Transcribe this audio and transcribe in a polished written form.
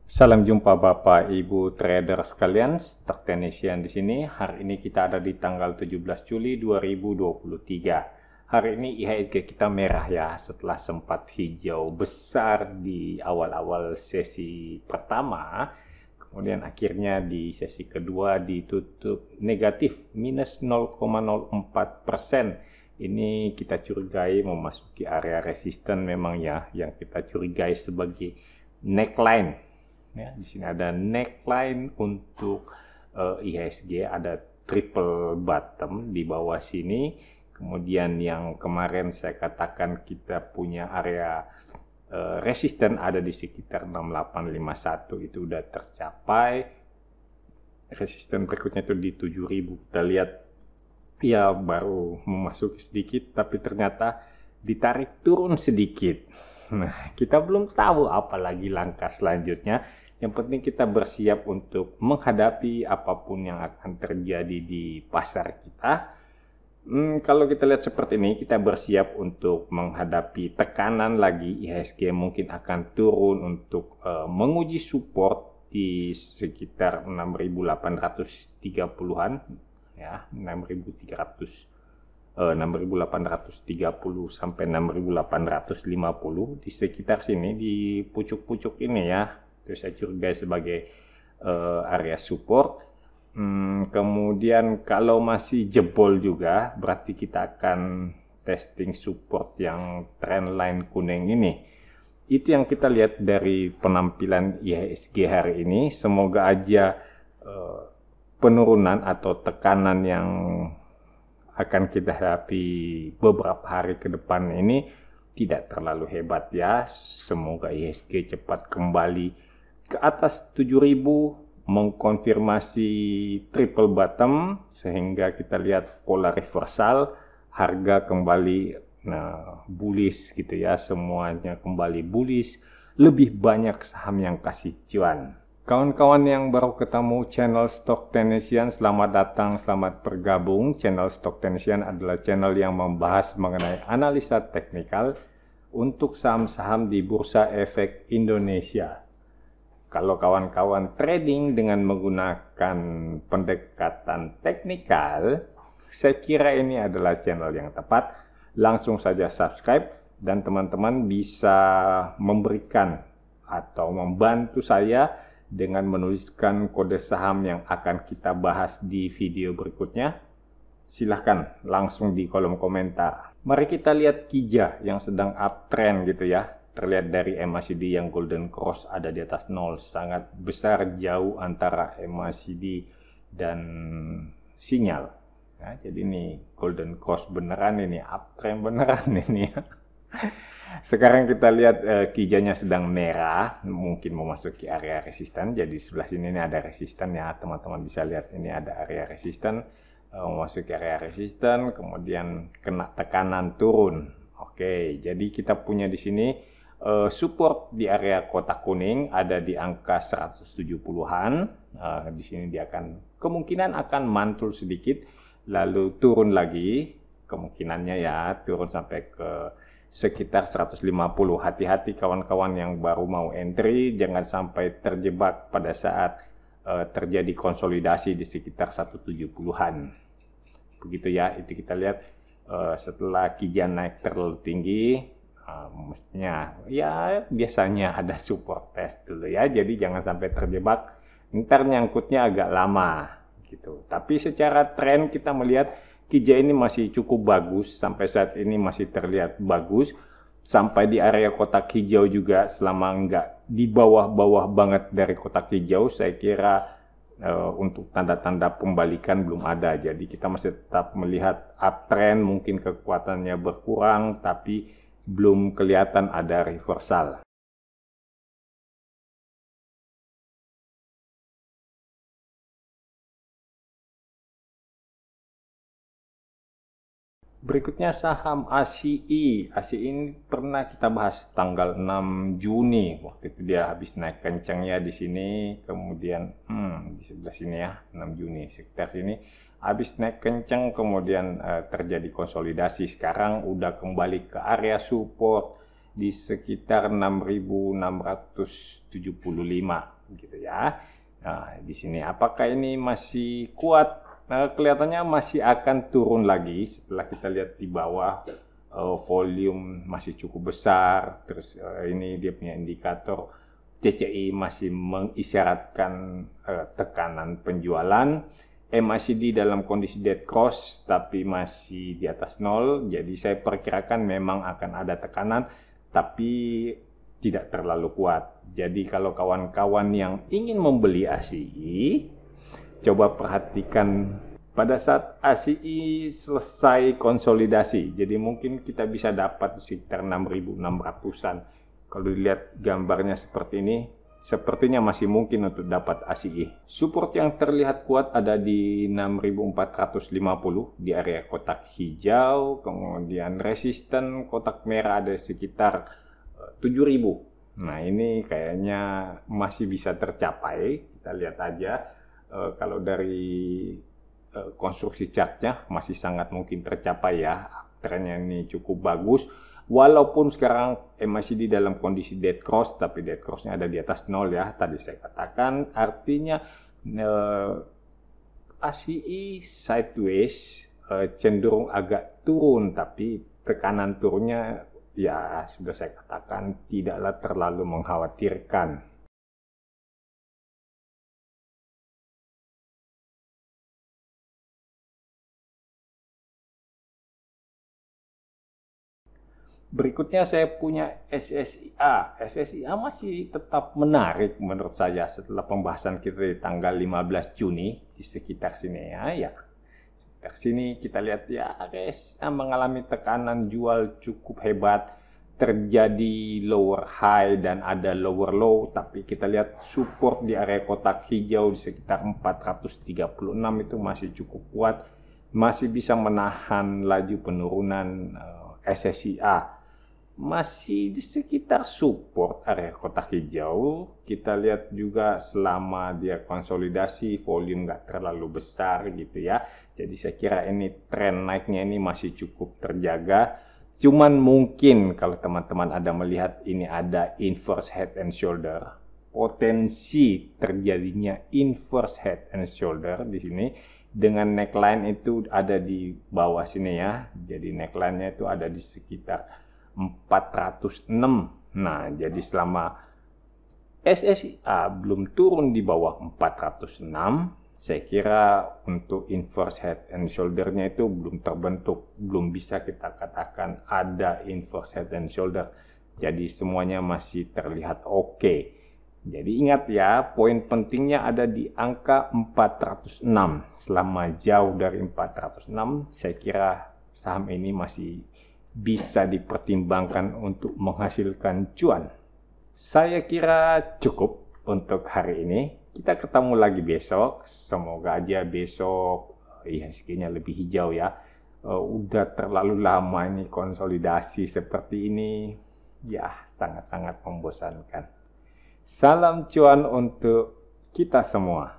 Salam jumpa Bapak Ibu trader sekalian, Stock Technician di sini. Hari ini kita ada di tanggal 17 Juli 2023. Hari ini IHSG kita merah ya, setelah sempat hijau besar di awal-awal sesi pertama. Kemudian akhirnya di sesi kedua ditutup negatif, minus 0,04%. Ini kita curigai memasuki area resisten memang ya, yang kita curigai sebagai neckline. Ya, di sini ada neckline untuk IHSG, ada triple bottom di bawah sini. Kemudian yang kemarin saya katakan kita punya area resisten ada di sekitar 6851, itu udah tercapai. Resisten berikutnya itu di 7000. Kita lihat ya baru memasuki sedikit, tapi ternyata ditarik turun sedikit. Nah, kita belum tahu apalagi langkah selanjutnya. Yang penting kita bersiap untuk menghadapi apapun yang akan terjadi di pasar kita. Kalau kita lihat seperti ini, kita bersiap untuk menghadapi tekanan lagi. IHSG mungkin akan turun untuk menguji support di sekitar 6.830-an, ya, 6.830 sampai 6.850 di sekitar sini, di pucuk-pucuk ini ya. Itu saya curigai sebagai area support. Kemudian kalau masih jebol juga, berarti kita akan testing support yang trendline kuning ini. Itu yang kita lihat dari penampilan IHSG hari ini. Semoga aja penurunan atau tekanan yang akan kita hadapi beberapa hari ke depan ini tidak terlalu hebat ya. Semoga IHSG cepat kembali ke atas 7000, mengkonfirmasi triple bottom sehingga kita lihat pola reversal, harga kembali bullish gitu ya, semuanya kembali bullish, lebih banyak saham yang kasih cuan. Kawan-kawan yang baru ketemu channel Stock Technician, selamat datang, selamat bergabung. Channel Stock Technician adalah channel yang membahas mengenai analisa teknikal untuk saham-saham di Bursa Efek Indonesia. Kalau kawan-kawan trading dengan menggunakan pendekatan teknikal, saya kira ini adalah channel yang tepat. Langsung saja subscribe dan teman-teman bisa memberikan atau membantu saya dengan menuliskan kode saham yang akan kita bahas di video berikutnya. Silahkan langsung di kolom komentar. Mari kita lihat KIJA yang sedang uptrend gitu ya. Terlihat dari MACD yang golden cross ada di atas 0. Sangat besar jauh antara MACD dan sinyal. Ya, jadi ini golden cross beneran, ini uptrend beneran ini ya. Sekarang kita lihat KIJA-nya sedang merah, mungkin memasuki area resisten. Jadi sebelah sini ini ada resisten ya, teman-teman bisa lihat ini ada area resisten, memasuki area resisten, kemudian kena tekanan turun. Oke, jadi kita punya di sini support di area kotak kuning ada di angka 170-an. Di sini dia akan kemungkinan akan mantul sedikit, lalu turun lagi, kemungkinannya ya turun sampai ke sekitar 150. Hati-hati kawan-kawan yang baru mau entry, jangan sampai terjebak pada saat terjadi konsolidasi di sekitar 170-an. Begitu ya, itu kita lihat setelah KIJA naik terlalu tinggi, mestinya ya biasanya ada support test dulu ya, jadi jangan sampai terjebak, ntar nyangkutnya agak lama gitu. Tapi secara tren kita melihat KIJA ini masih cukup bagus, sampai saat ini masih terlihat bagus. Sampai di area kotak hijau juga, selama enggak di bawah-bawah banget dari kotak hijau, saya kira untuk tanda-tanda pembalikan belum ada. Jadi kita masih tetap melihat uptrend, mungkin kekuatannya berkurang, tapi belum kelihatan ada reversal. Berikutnya saham ACI. ACI ini pernah kita bahas tanggal 6 Juni. Waktu itu dia habis naik kencangnya di sini, kemudian di sebelah sini ya, 6 Juni sekitar sini. Habis naik kencang, kemudian terjadi konsolidasi. Sekarang udah kembali ke area support di sekitar 6.675 gitu ya. Nah, di sini apakah ini masih kuat? Kelihatannya masih akan turun lagi setelah kita lihat di bawah. Volume masih cukup besar, terus ini dia punya indikator CCI masih mengisyaratkan tekanan penjualan. MACD dalam kondisi dead cross tapi masih di atas 0, jadi saya perkirakan memang akan ada tekanan tapi tidak terlalu kuat. Jadi kalau kawan-kawan yang ingin membeli ASII, coba perhatikan pada saat ASII selesai konsolidasi. Jadi mungkin kita bisa dapat sekitar 6.600-an. Kalau dilihat gambarnya seperti ini, sepertinya masih mungkin untuk dapat ASII. Support yang terlihat kuat ada di 6.450 di area kotak hijau, kemudian resisten kotak merah ada sekitar 7.000. Nah, ini kayaknya masih bisa tercapai. Kita lihat aja kalau dari konstruksi chartnya masih sangat mungkin tercapai ya. Trennya ini cukup bagus. Walaupun sekarang MACD dalam kondisi dead cross, tapi dead crossnya ada di atas 0 ya. Tadi saya katakan artinya ASII sideways, cenderung agak turun, tapi tekanan turunnya ya sudah saya katakan tidaklah terlalu mengkhawatirkan. Berikutnya saya punya SSIA. SSIA masih tetap menarik menurut saya setelah pembahasan kita di tanggal 15 Juni di sekitar sini ya. Sekitar sini kita lihat ya SSIA mengalami tekanan jual cukup hebat. Terjadi lower high dan ada lower low, tapi kita lihat support di area kotak hijau di sekitar 436 itu masih cukup kuat. Masih bisa menahan laju penurunan SSIA. Masih di sekitar support area kotak hijau. Kita lihat juga selama dia konsolidasi volume nggak terlalu besar gitu ya. Jadi saya kira ini tren naiknya ini masih cukup terjaga. Cuman mungkin kalau teman-teman ada melihat ini ada inverse head and shoulder, potensi terjadinya inverse head and shoulder di sini dengan neckline itu ada di bawah sini ya. Jadi neckline-nya itu ada di sekitar 406. Nah, jadi selama SSIA belum turun di bawah 406, saya kira untuk inverse head and shoulder-nya itu belum terbentuk, belum bisa kita katakan ada inverse head and shoulder. Jadi semuanya masih terlihat oke. Jadi ingat ya, poin pentingnya ada di angka 406. Selama jauh dari 406, saya kira saham ini masih bisa dipertimbangkan untuk menghasilkan cuan. Saya kira cukup untuk hari ini. Kita ketemu lagi besok. Semoga aja besok IHSG-nya lebih hijau ya. Udah terlalu lama ini konsolidasi seperti ini. Ya, sangat-sangat membosankan. Salam cuan untuk kita semua.